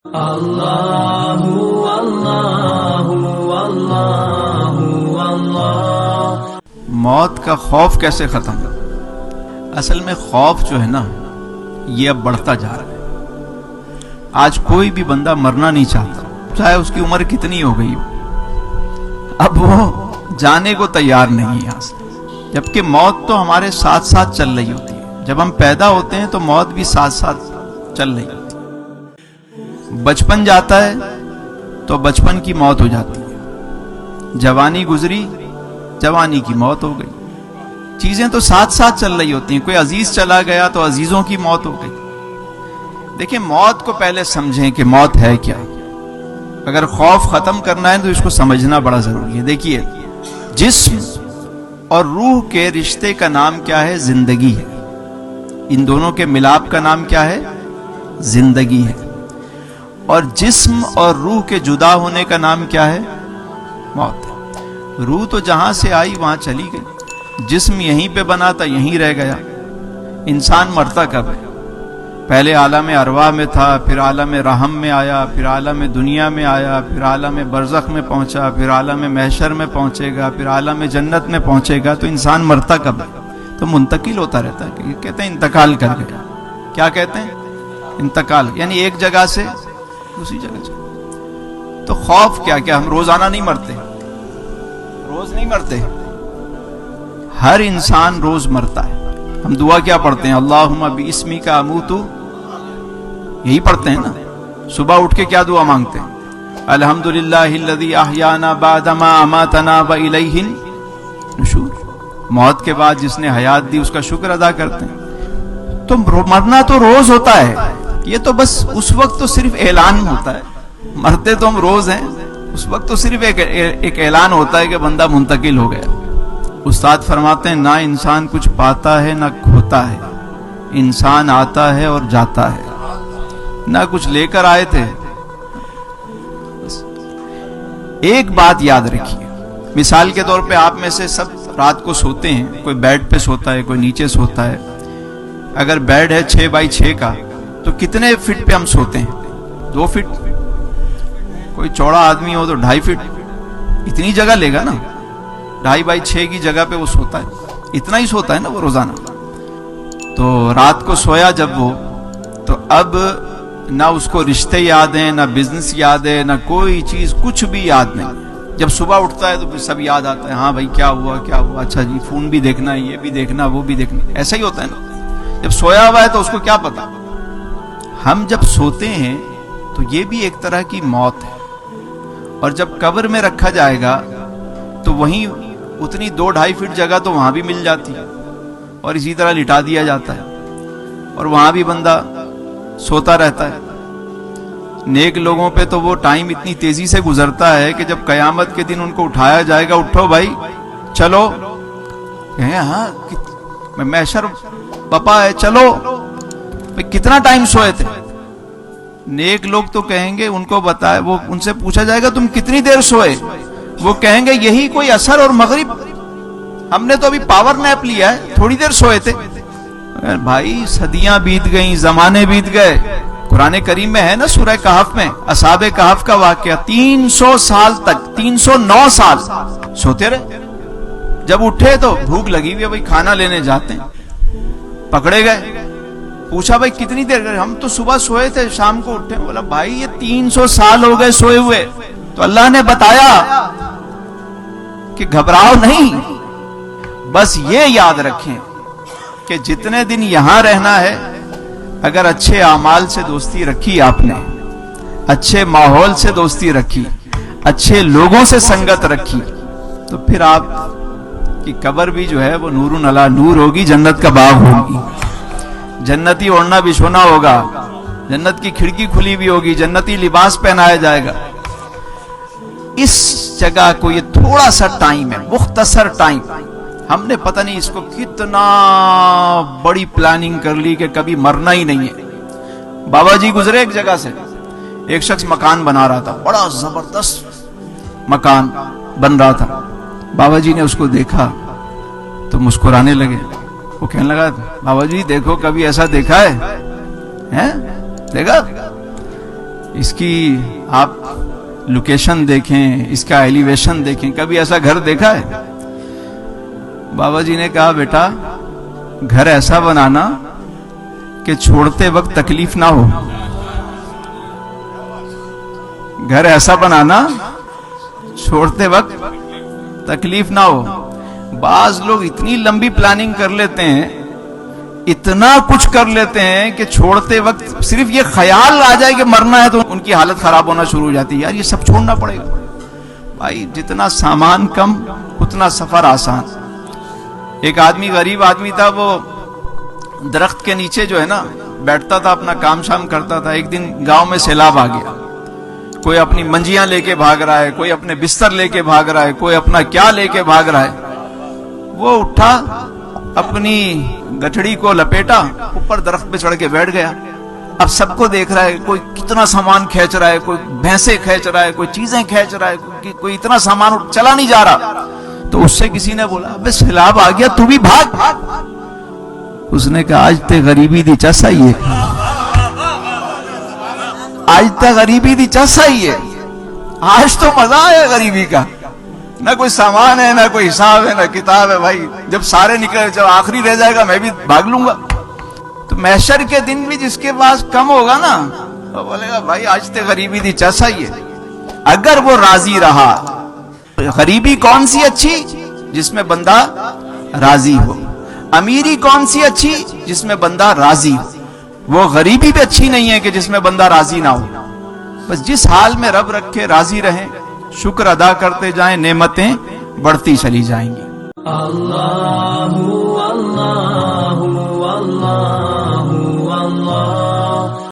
اللہ اللہ اللہ اللہ۔ موت کا خوف کیسے ختم؟ اصل میں خوف جو ہے نا، یہ اب بڑھتا جا رہا ہے۔ آج کوئی بھی بندہ مرنا نہیں چاہتا، چاہے اس کی عمر کتنی ہو گئی ہو، اب وہ جانے کو تیار نہیں ہے یہاں سے۔ جبکہ موت تو ہمارے ساتھ ساتھ چل رہی ہوتی ہے، جب ہم پیدا ہوتے ہیں تو موت بھی ساتھ ساتھ چل رہی ہوتی ہے۔ بچپن جاتا ہے تو بچپن کی موت ہو جاتی ہے، جوانی گزری، جوانی کی موت ہو گئی۔ چیزیں تو ساتھ ساتھ چل رہی ہوتی ہیں، کوئی عزیز چلا گیا تو عزیزوں کی موت ہو گئی۔ دیکھیں، موت کو پہلے سمجھیں کہ موت ہے کیا۔ اگر خوف ختم کرنا ہے تو اس کو سمجھنا بڑا ضروری ہے۔ دیکھیے، جسم اور روح کے رشتے کا نام کیا ہے؟ زندگی ہے۔ ان دونوں کے ملاپ کا نام کیا ہے؟ زندگی ہے۔ اور جسم اور روح کے جدا ہونے کا نام کیا ہے؟ موت ہے۔ روح تو جہاں سے آئی وہاں چلی گئی، جسم یہیں پہ بنا تھا، یہیں رہ گیا۔ انسان مرتا کب ہے؟ پہلے عالم ارواح میں تھا، پھر عالم رحم میں آیا، پھر عالم دنیا میں آیا، پھر عالم برزخ میں پہنچا، پھر عالم محشر میں پہنچے گا، پھر عالم جنت میں پہنچے گا۔ تو انسان مرتا کب ہے؟ تو منتقل ہوتا رہتا ہے، کہتے ہیں انتقال کر گیا۔ کیا کہتے ہیں؟ انتقال، یعنی ایک جگہ سے دوسری جگہ چلے۔ تو خوف کیا ہم روزانہ نہیں مرتے؟ روز نہیں مرتے، ہر انسان روز مرتا ہے۔ ہم دعا کیا پڑھتے ہیں؟ اللہم باسمک اموت، یہی پڑھتے ہیں نا۔ صبح اٹھ کے کیا دعا مانگتے ہیں؟ الحمدللہ الذی احیانا بعد ما اماتنا والیہ النشور۔ موت کے بعد جس نے حیات دی اس کا شکر ادا کرتے ہیں۔ تو مرنا تو روز ہوتا ہے، یہ تو بس اس وقت تو صرف اعلان ہوتا ہے۔ مرتے تو ہم روز ہیں، اس وقت تو صرف ایک اعلان ہوتا ہے کہ بندہ منتقل ہو گیا۔ استاد فرماتے ہیں، نہ انسان کچھ پاتا ہے نہ کھوتا ہے، انسان آتا ہے اور جاتا ہے، نہ کچھ لے کر آئے تھے۔ ایک بات یاد رکھیے، مثال کے طور پہ آپ میں سے سب رات کو سوتے ہیں، کوئی بیڈ پہ سوتا ہے، کوئی نیچے سوتا ہے۔ اگر بیڈ ہے 6x6 کا تو کتنے فٹ پہ ہم سوتے ہیں؟ 2 فٹ۔ کوئی چوڑا آدمی ہو تو 2.5 فٹ، اتنی جگہ لے گا نا۔ 2.5x6 کی جگہ پہ وہ سوتا ہے، اتنا ہی سوتا ہے نا وہ روزانہ۔ تو رات کو سویا جب وہ، تو اب نہ اس کو رشتے یاد ہیں، نہ بزنس یاد ہے، نہ کوئی چیز، کچھ بھی یاد نہیں۔ جب صبح اٹھتا ہے تو پھر سب یاد آتا ہے، ہاں بھائی کیا ہوا، اچھا جی فون بھی دیکھنا ہے، یہ بھی دیکھنا، وہ بھی دیکھنا۔ ایسا ہی ہوتا ہے نا۔ جب سویا ہوا ہے تو اس کو کیا پتا۔ ہم جب سوتے ہیں تو یہ بھی ایک طرح کی موت ہے، اور جب قبر میں رکھا جائے گا تو وہیں اتنی 2-2.5 فٹ جگہ تو وہاں بھی مل جاتی ہے، اور اسی طرح لٹا دیا جاتا ہے، اور وہاں بھی بندہ سوتا رہتا ہے۔ نیک لوگوں پہ تو وہ ٹائم اتنی تیزی سے گزرتا ہے کہ جب قیامت کے دن ان کو اٹھایا جائے گا، اٹھو بھائی چلو، کہیں ہاں محشر پپا ہے، چلو بھائی کتنا ٹائم سوئے تھے؟ نیک لوگ تو کہیں گے، ان کو بتائے، وہ ان سے پوچھا جائے گا تم کتنی دیر سوئے؟ وہ کہیں گے یہی کوئی عصر اور مغرب، ہم نے تو ابھی پاور نیپ لیا ہے، تھوڑی دیر سوئے تھے۔ بھائی صدیاں بیت گئیں، زمانے بیت گئے۔ قرآن کریم میں ہے نا، سورہ کہف میں اصحاب کہف کا واقعہ، 300 سال تک، 309 سال سوتے رہے۔ جب اٹھے تو بھوک لگی ہوئی ہے، بھائی کھانا لینے جاتے ہیں، پکڑے گئے۔ پوچھا بھائی کتنی دیر؟ ہم تو صبح سوئے تھے، شام کو اٹھے۔ بولا بھائی یہ 300 سال ہو گئے سوئے ہوئے۔ تو اللہ نے بتایا کہ گھبراؤ نہیں، بس یہ یاد رکھیں کہ جتنے دن یہاں رہنا ہے، اگر اچھے اعمال سے دوستی رکھی، آپ نے اچھے ماحول سے دوستی رکھی، اچھے لوگوں سے سنگت رکھی، تو پھر آپ کی قبر بھی جو ہے وہ نور علی نور ہوگی، جنت کا باغ ہوگی، جنتی اوڑھنا بچھونا ہوگا، جنت کی کھڑکی کھلی بھی ہوگی، جنتی لباس پہنایا جائے گا۔ اس جگہ کو یہ تھوڑا سا ٹائم ہے، مختصر ٹائم، ہم نے پتہ نہیں اس کو کتنا بڑی پلاننگ کر لی کہ کبھی مرنا ہی نہیں ہے۔ بابا جی گزرے ایک جگہ سے، ایک شخص مکان بنا رہا تھا، بڑا زبردست مکان بن رہا تھا۔ بابا جی نے اس کو دیکھا تو مسکرانے لگے۔ وہ کہنے لگا، بابا جی دیکھو کبھی ایسا دیکھا ہے؟ دیکھا؟ اس کی آپ لوکیشن دیکھیں، اس کا ایلیویشن دیکھیں، کبھی ایسا گھر دیکھا ہے؟ بابا جی نے کہا بیٹا گھر ایسا بنانا کہ چھوڑتے وقت تکلیف نہ ہو، گھر ایسا بنانا چھوڑتے وقت تکلیف نہ ہو۔ بعض لوگ اتنی لمبی پلاننگ کر لیتے ہیں، اتنا کچھ کر لیتے ہیں کہ چھوڑتے وقت صرف یہ خیال آ جائے کہ مرنا ہے تو ان کی حالت خراب ہونا شروع ہو جاتی ہے، یار یہ سب چھوڑنا پڑے گا۔ بھائی جتنا سامان کم اتنا سفر آسان۔ ایک آدمی غریب آدمی تھا، وہ درخت کے نیچے جو ہے نا بیٹھتا تھا، اپنا کام شام کرتا تھا۔ ایک دن گاؤں میں سیلاب آ گیا، کوئی اپنی منجیاں لے کے بھاگ رہا ہے، کوئی اپنے بستر لے کے بھاگ رہا ہے، کوئی اپنا کیا لے کے بھاگ رہا ہے۔ وہ اٹھا، اپنی گٹھڑی کو لپیٹا، اوپر درخت پہ چڑھ کے بیٹھ گیا۔ اب سب کو دیکھ رہا ہے، کوئی کتنا سامان کھینچ رہا ہے، کوئی بھینسیں کھینچ رہا ہے، کوئی چیزیں کھینچ رہا ہے، کوئی اتنا سامان چلا نہیں جا رہا۔ تو اس سے کسی نے بولا ابے سیلاب آ گیا تو بھی بھاگ۔ اس نے کہا آج تے غریبی دی چس آئی ہے، آج تک غریبی دی چس آئی ہے، آج تو مزہ آیا غریبی کا، نہ کوئی سامان ہے، نہ کوئی حساب ہے، نہ کتاب ہے۔ بھائی جب سارے نکلے، جب آخری رہ جائے گا میں بھی بھاگ لوں گا۔ تو محشر کے دن بھی جس کے پاس کم ہوگا نا وہ بولے گا بھائی آج تے غریبی دی چس آئی ہے، اگر وہ راضی رہا۔ غریبی کون سی اچھی؟ جس میں بندہ راضی ہو۔ امیری کون سی اچھی؟ جس میں بندہ راضی ہو۔ وہ غریبی بھی اچھی نہیں ہے کہ جس میں بندہ راضی نہ ہو۔ بس جس حال میں رب رکھے راضی رہیں، شکر ادا کرتے جائیں، نعمتیں بڑھتی چلی جائیں گی۔ اللہ